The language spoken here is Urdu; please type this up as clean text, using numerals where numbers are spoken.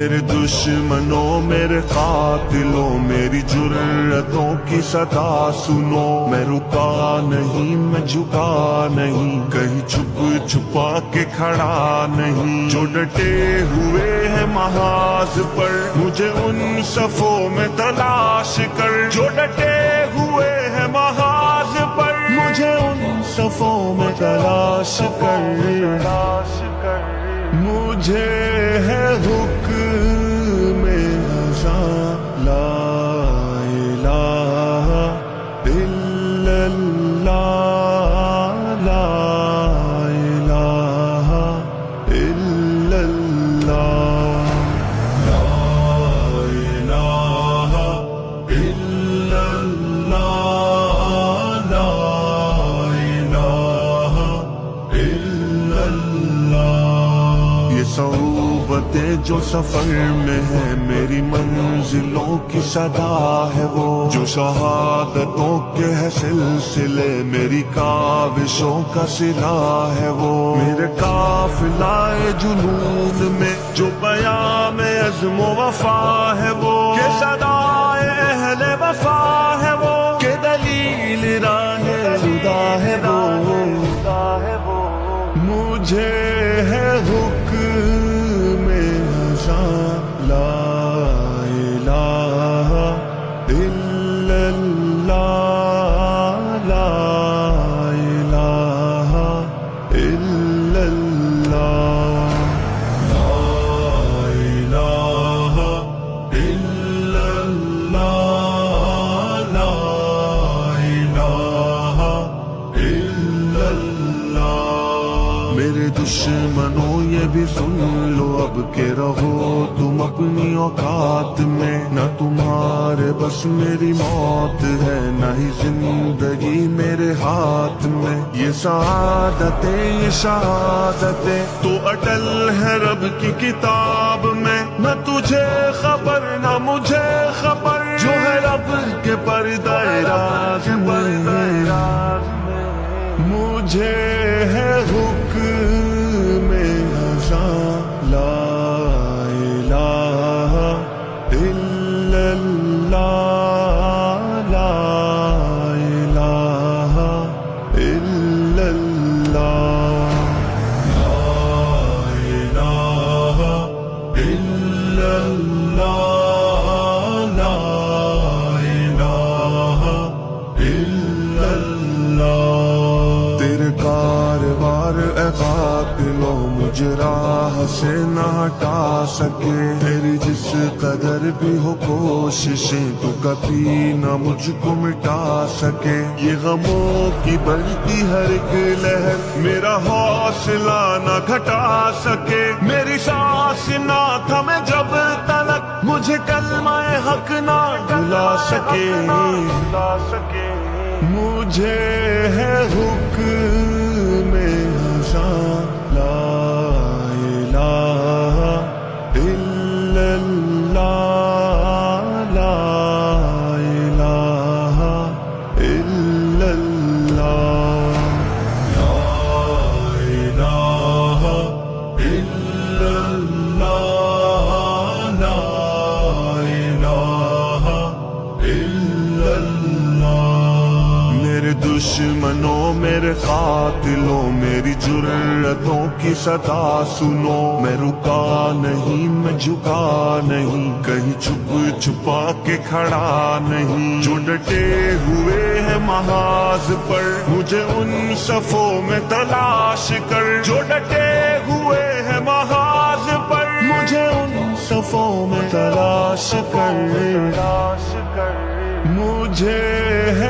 میرے دشمنوں میرے قاتلوں میری جرأتوں کی صدا سنو، میں رکا نہیں میں جھکا نہیں، کہیں چھپ چھپا کے کھڑا نہیں، جو ڈٹے ہوئے ہیں محاذ پر مجھے ان صفوں میں تلاش کر، جو ڈٹے ہوئے ہیں محاذ پر مجھے ان صفوں میں تلاش کر، مجھے ہے حکم ازاں لا الہ الا اللہ، لا الہ الا اللہ، لا الہ الا اللہ، لا الہ الا اللہ۔ یہ صحبتیں جو سفر میں ہے میری منزلوں کی صدا ہے، وہ جو شہادتوں کے ہے سلسلے میری کاوشوں کا صلہ ہے، وہ میرے قافلہ جنون میں جو پیام عزم و وفا ہے، وہ کہ صدائے اہل وفا ہے، وہ کہ دلیل راہ خدا ہے، وہ مجھے ہے حکم ازاں لا الہ الا اللہ، لا الہ الا اللہ، لا الہ الا اللہ، لا الہ الا اللہ۔ میرے دشمنوں یہ بھی سن لو اب کہ رہو تم اپنی اوقات میں، نہ تمہارے بس میری موت ہے نہ ہی زندگی میرے ہاتھ میں، یہ سعادتیں یہ شہادتیں تو اٹل ہے رب کی کتاب میں، نہ تجھے خبر نہ مجھے خبر جو ہے رب کے پردہ راز میں، مجھے ہے حکم ازاں لا الہ الا اللہ، لا الہ الا اللہ، لا الہ الا اللہ، لا الہ الا اللہ۔ تیرے کاروار اے قاتلوں مجھے راہ سے نہ ہٹا سکے، تیری جس قدر بھی ہو کوششیں تو کبھی نہ مجھ کو مٹا سکے، یہ غموں کی بڑھتی ہر ایک لہر میرا حوصلہ نہ گھٹا سکے، میری سانس نہ تھمے جب تلک مجھے کلمہ حق نہ بھلا سکے، مجھے ہے حکم ازاں لا الہ الا اللہ، لا الہ الا اللہ، لا الہ الا اللہ، لا الہ الا اللہ۔ میرے دشمنوں میرے قاتلوں میری جرأتوں کی صدا سنو، میں رکا نہیں میں جھکا نہیں، کہیں چھپ چھپا کے کھڑا نہیں، جو ڈٹے ہوئے ہیں محاذ پر مجھے ان صفوں میں تلاش کر، جو ڈٹے ہوئے ہیں محاذ پر مجھے ان صفوں میں تلاش کر، مجھے ہے